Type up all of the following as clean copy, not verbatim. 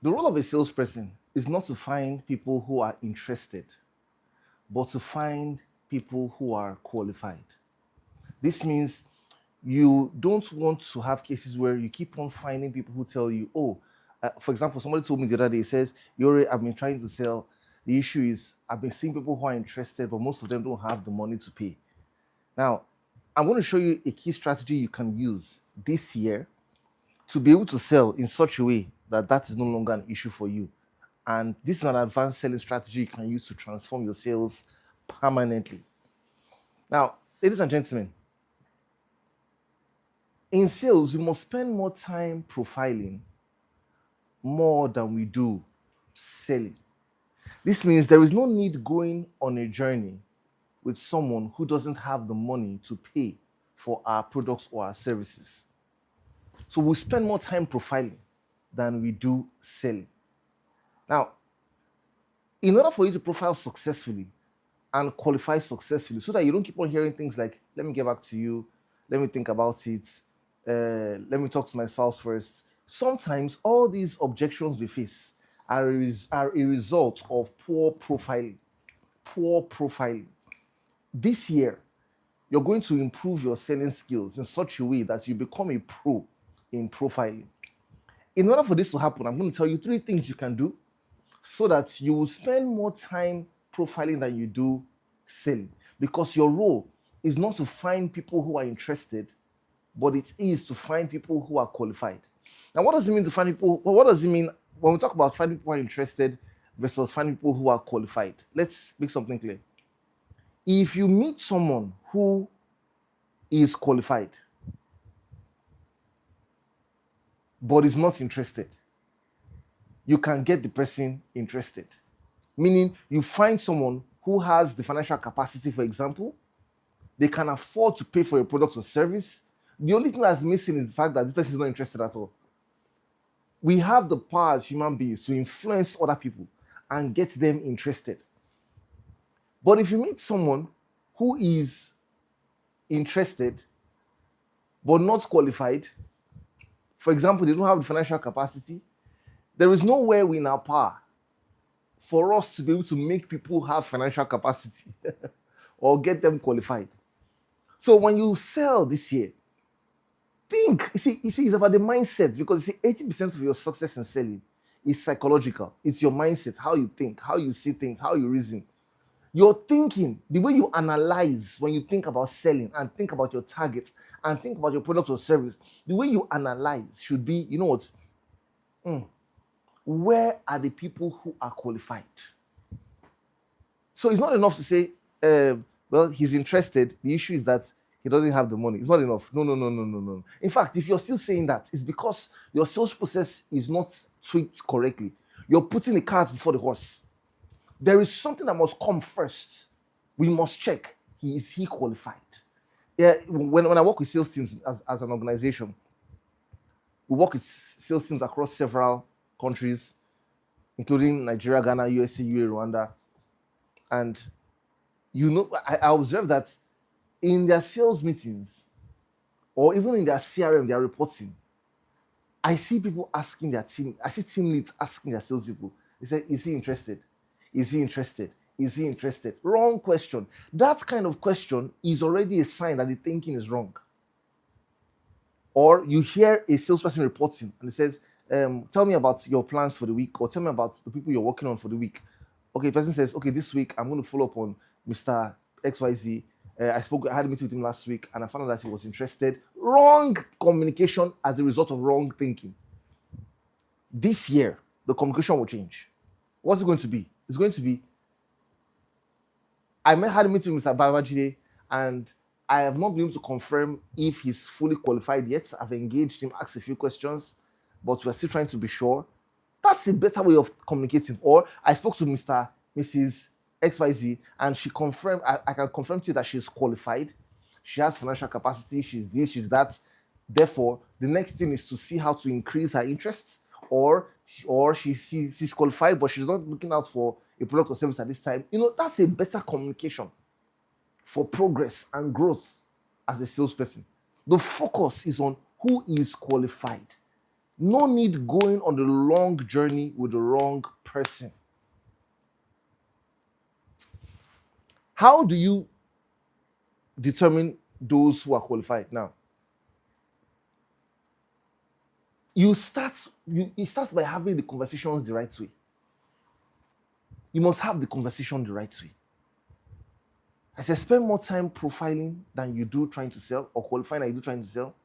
The role of a salesperson is not to find people who are interested, but to find people who are qualified. This means you don't want to have cases where you keep on finding people who tell you, oh, for example, somebody told me the other day, he says, Iyore, I've been trying to sell. The issue is I've been seeing people who are interested, but most of them don't have the money to pay. Now, I'm going to show you a key strategy you can use this year to be able to sell in such a way that that is no longer an issue for you. And this is an advanced selling strategy you can use to transform your sales permanently. Now, ladies and gentlemen, in sales, we must spend more time profiling more than we do selling. This means there is no need going on a journey with someone who doesn't have the money to pay for our products or our services. So we spend more time profiling than we do selling. Now, in order for you to profile successfully and qualify successfully, so that you don't keep on hearing things like, let me get back to you, let me think about it, let me talk to my spouse first. Sometimes all these objections we face are a result of poor profiling. Poor profiling. This year, you're going to improve your selling skills in such a way that you become a pro in profiling. In order for this to happen, I'm going to tell you 3 things you can do so that you will spend more time profiling than you do selling. Because your role is not to find people who are interested, but it is to find people who are qualified. Now, what does it mean to find people? Well, what does it mean when we talk about finding people who are interested versus finding people who are qualified? Let's make something clear. If you meet someone who is qualified, but is not interested, you can get the person interested. Meaning, you find someone who has the financial capacity, for example, they can afford to pay for a product or service. The only thing that's missing is the fact that this person is not interested at all. We have the power as human beings to influence other people and get them interested. But if you meet someone who is interested but not qualified, for example, they don't have the financial capacity, there is nowhere in our power for us to be able to make people have financial capacity or get them qualified. So when you sell this year, think, you see, it's about the mindset, because you see, 80% of your success in selling is psychological. It's your mindset, how you think, how you see things, how you reason. Your thinking, the way you analyze when you think about selling and think about your targets and think about your product or service, the way you analyze should be, you know what? Where are the people who are qualified? So it's not enough to say, well, he's interested. The issue is that he doesn't have the money. It's not enough. No. In fact, if you're still saying that, it's because your sales process is not tweaked correctly. You're putting the cart before the horse. There is something that must come first. We must check, is he qualified? Yeah, when I work with sales teams as an organization, we work with sales teams across several countries, including Nigeria, Ghana, USA, UAE, Rwanda. And I observe that in their sales meetings, or even in their CRM, their reporting, I see people asking their team, I see team leads asking their salespeople, they say, is he interested? Is he interested? Is he interested? Wrong question. That kind of question is already a sign that the thinking is wrong. Or you hear a salesperson reporting and it says, tell me about your plans for the week, or tell me about the people you're working on for the week. Okay, the person says, okay, this week I'm going to follow up on Mr. XYZ. I had a meeting with him last week and I found out that he was interested. Wrong communication as a result of wrong thinking. This year, the communication will change. What's it going to be? It's going to be, had a meeting with Mr. Babajide and I have not been able to confirm if he's fully qualified yet. I've engaged him, asked a few questions, but we're still trying to be sure. That's a better way of communicating. Or I spoke to Mrs. XYZ, and she confirmed, I can confirm to you that she's qualified. She has financial capacity, she's this, she's that. Therefore, the next thing is to see how to increase her interest, or she's qualified, but she's not looking out for a product or service at this time. That's a better communication for progress and growth as a salesperson. The focus is on who is qualified. No need going on the long journey with the wrong person. How do you determine those who are qualified? Now, it starts by having the conversations the right way. You must have the conversation the right way. I said, spend more time profiling than you do trying to sell, or qualifying than you do trying to sell.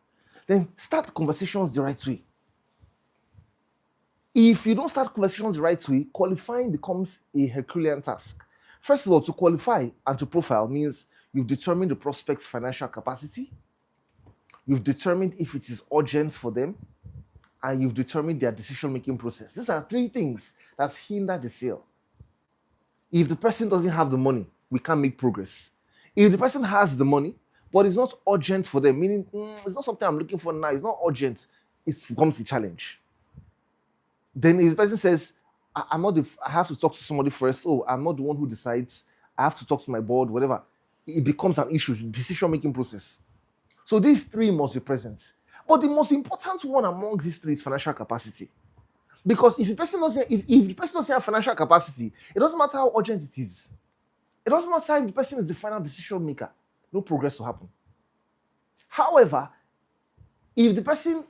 Then start the conversations the right way. If you don't start conversations the right way, qualifying becomes a Herculean task. First of all, to qualify and to profile means you've determined the prospect's financial capacity, you've determined if it is urgent for them, and you've determined their decision-making process. These are three things that hinder the sale. If the person doesn't have the money, we can't make progress. If the person has the money, but it's not urgent for them, meaning it's not something I'm looking for now, it's not urgent, it becomes a challenge. Then if the person says, I have to talk to somebody first, oh, I'm not the one who decides, I have to talk to my board, whatever, it becomes an issue, decision-making process. So these three must be present. But the most important one among these three is financial capacity. Because if the person doesn't have financial capacity, it doesn't matter how urgent it is. It doesn't matter if the person is the final decision maker. No progress will happen. However, if the person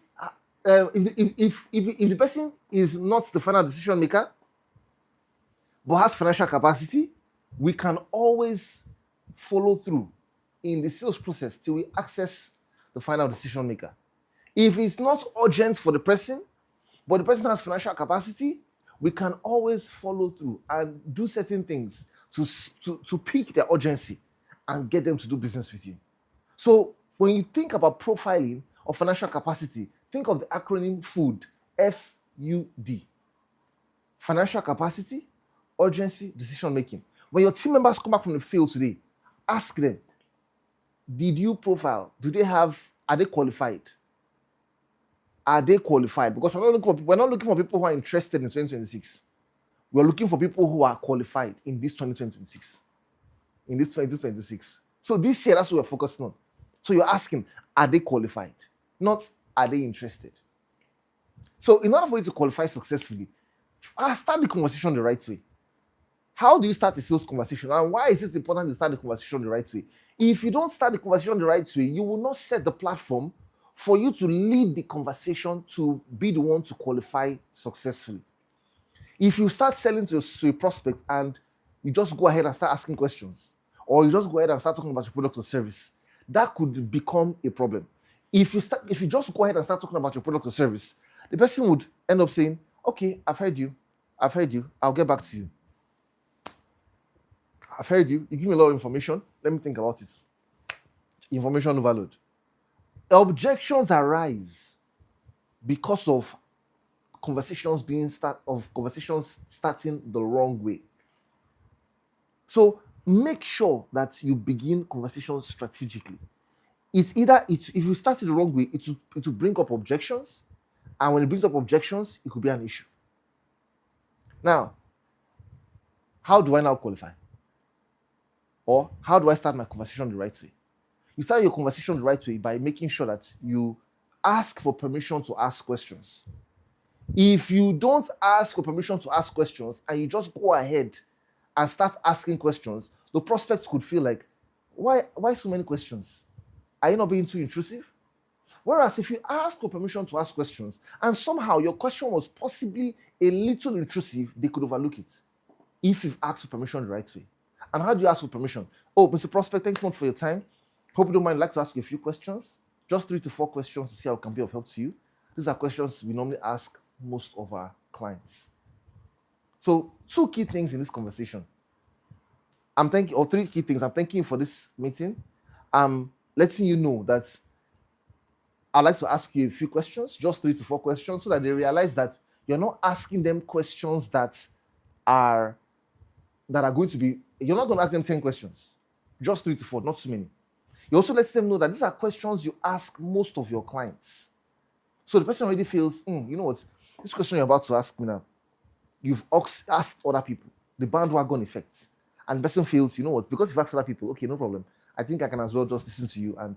if the person is not the final decision maker, but has financial capacity, we can always follow through in the sales process till we access the final decision maker. If it's not urgent for the person, but the person has financial capacity, we can always follow through and do certain things to pique their urgency and get them to do business with you. So when you think about profiling of financial capacity, think of the acronym FOOD, F-U-D. Financial capacity, urgency, decision making. When your team members come back from the field today, ask them, did you profile? Are they qualified? Are they qualified? Because we're not looking for people who are interested in 2026. We're looking for people who are qualified in this 2026. In this 2026. So this year, that's what we're focusing on. So you're asking, are they qualified? Not, are they interested? So in order for you to qualify successfully, start the conversation the right way. How do you start a sales conversation? And why is it important to start the conversation the right way? If you don't start the conversation the right way, you will not set the platform for you to lead the conversation to be the one to qualify successfully. If you start selling to a prospect and you just go ahead and start asking questions, or you just go ahead and start talking about your product or service, that could become a problem. If you just go ahead and start talking about your product or service, the person would end up saying, okay, I've heard you, I'll get back to you. I've heard you give me a lot of information, let me think about it. Information overload. Objections arise because of conversations starting the wrong way. So make sure that you begin conversations strategically. If you start it the wrong way, it will bring up objections, and when it brings up objections, it could be an issue. Now, how do I now qualify? Or how do I start my conversation the right way? You start your conversation the right way by making sure that you ask for permission to ask questions. If you don't ask for permission to ask questions and you just go ahead and start asking questions, the prospects could feel like, why so many questions? Are you not being too intrusive? Whereas if you ask for permission to ask questions and somehow your question was possibly a little intrusive, they could overlook it if you've asked for permission the right way. And how do you ask for permission? Oh, Mr. Prospect, thanks so much for your time. Hope you don't mind. I'd like to ask you a few questions. Just 3 to 4 questions to see how it can be of help to you. These are questions we normally ask most of our clients. So 2 key things in this conversation. 3 key things. I'm thanking you for this meeting. I'm letting you know that I'd like to ask you a few questions, just 3 to 4 questions, so that they realize that you're not asking them questions that are going to be, you're not going to ask them 10 questions, just 3 to 4, not too many. You also let them know that these are questions you ask most of your clients. So the person already feels, you know what, this question you're about to ask me now, you've asked other people, the bandwagon effect. And the person feels, you know what, because you've asked other people, okay, no problem. I think I can as well just listen to you and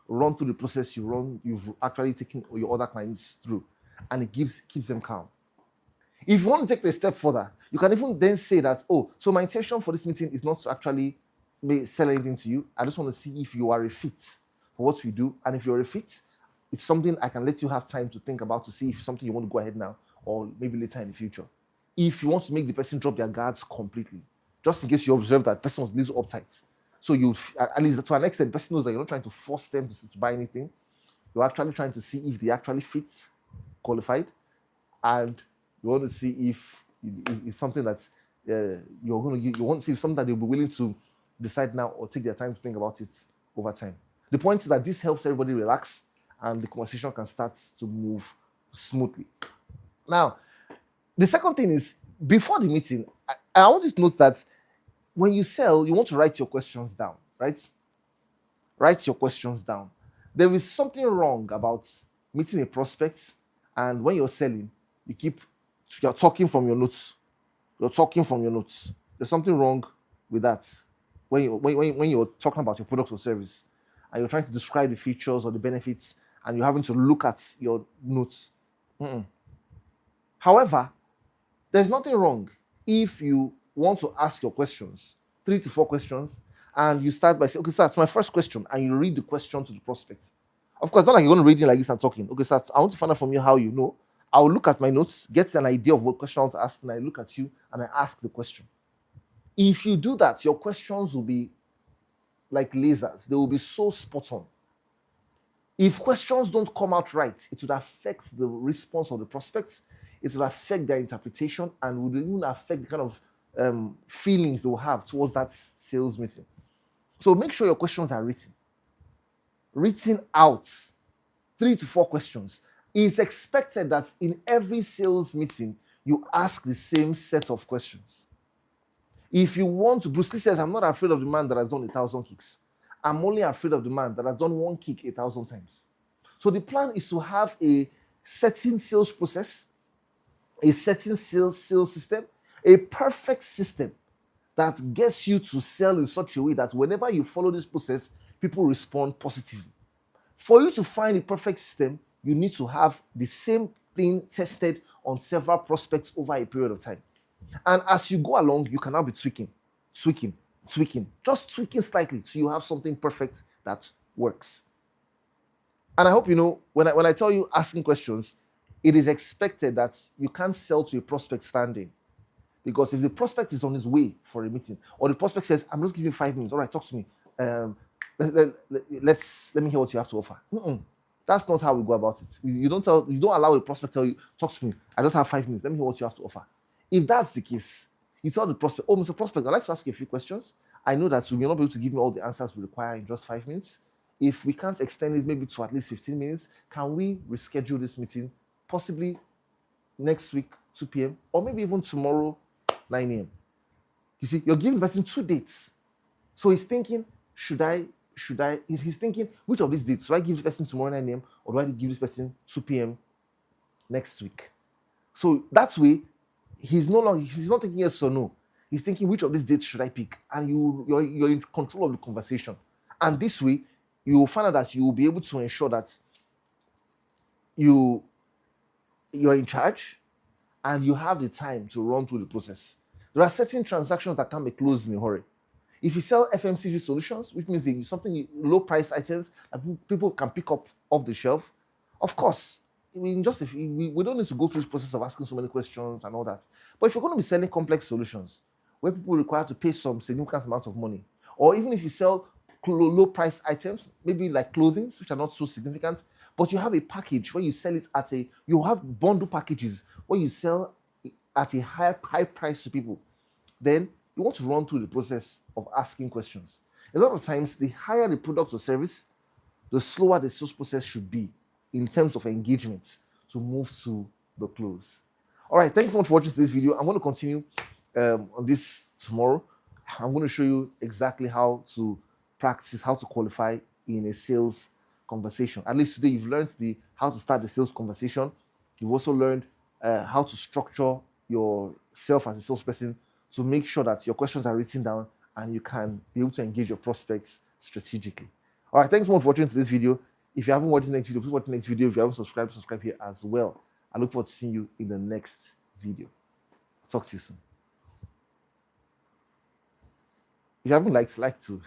run through the process you've actually taken your other clients through. and it keeps them calm. If you want to take it a step further, you can even then say that, oh, so my intention for this meeting is not to actually sell anything to you. I just want to see if you are a fit for what we do. And if you're a fit, it's something I can let you have time to think about to see if it's something you want to go ahead now or maybe later in the future. If you want to make the person drop their guards completely, just in case you observe that person was a little uptight. So you, at least to an extent, the person knows that you're not trying to force them to buy anything. You're actually trying to see if they actually fit, qualified, and you want to see if it's something that you want to see if something that they'll be willing to decide now or take their time to think about it over time. The point is that this helps everybody relax and the conversation can start to move smoothly. Now, the second thing is, before the meeting, I want you to note that when you sell, you want to write your questions down, right? Write your questions down. There is something wrong about meeting a prospect, and when you're selling, you're talking from your notes. You're talking from your notes. There's something wrong with that. When you're talking about your product or service, and you're trying to describe the features or the benefits, and you're having to look at your notes. However, there's nothing wrong if you want to ask your questions, 3 to 4 questions, and you start by saying, okay, sir, that's my first question, and you read the question to the prospect. Of course, not like you're going to read it like this and talking. Okay, sir, I want to find out from you how you know. I'll look at my notes, get an idea of what question I want to ask, and I look at you and I ask the question. If you do that, your questions will be like lasers. They will be so spot on. If questions don't come out right, it would affect the response of the prospects. It will affect their interpretation and would even affect the kind of feelings they will have towards that sales meeting. So make sure your questions are written out. 3 to 4 questions. It's expected that in every sales meeting, you ask the same set of questions. If you want to, Bruce Lee says, I'm not afraid of the man that has done 1,000 kicks. I'm only afraid of the man that has done one kick 1,000 times. So the plan is to have a certain sales process, a certain sales system, a perfect system that gets you to sell in such a way that whenever you follow this process, people respond positively. For you to find a perfect system, you need to have the same thing tested on several prospects over a period of time. And as you go along, you can now be tweaking, just tweaking slightly so you have something perfect that works. And I hope you know, when I tell you asking questions, it is expected that you can't sell to a prospect standing. Because if the prospect is on his way for a meeting, or the prospect says, I'm just giving you 5 minutes, all right, talk to me. Let me hear what you have to offer. That's not how we go about it. You don't allow a prospect to tell you, talk to me, I just have 5 minutes, let me hear what you have to offer. If that's the case, you tell the prospect, oh, Mr. Prospect, I'd like to ask you a few questions. I know that you may not be able to give me all the answers we require in just 5 minutes. If we can't extend it maybe to at least 15 minutes, can we reschedule this meeting, possibly next week, 2 p.m., or maybe even tomorrow, 9 a.m.? You see, you're giving the person 2 dates. So he's thinking, he's thinking, which of these dates? Do I give this person tomorrow 9 a.m. or do I give this person 2 p.m. next week? So that way, he's not thinking yes or no. He's thinking, which of these dates should I pick? And you're in control of the conversation. And this way, you will find out that you will be able to ensure that you're in charge and you have the time to run through the process. There are certain transactions that can be closed in a hurry. If you sell FMCG solutions, which means something low price items that people can pick up off the shelf, of course, we don't need to go through this process of asking so many questions and all that. But if you're going to be selling complex solutions where people require to pay some significant amount of money, or even if you sell low price items, maybe like clothing, which are not so significant, but you have a package where you sell it you have bundle packages where you sell at a high price to people, then you want to run through the process of asking questions. A lot of times, the higher the product or service, the slower the sales process should be in terms of engagement to move to the close. All right, thanks so much for watching this video. I'm going to continue on this tomorrow. I'm going to show you exactly how to practice, how to qualify in a sales conversation. At least today, you've learned how to start the sales conversation. You've also learned how to structure yourself as a salesperson to make sure that your questions are written down and you can be able to engage your prospects strategically. All right, thanks so much for watching this video. If you haven't watched the next video, please watch the next video. If you haven't subscribed, subscribe here as well. I look forward to seeing you in the next video. Talk to you soon. If you haven't liked, like to.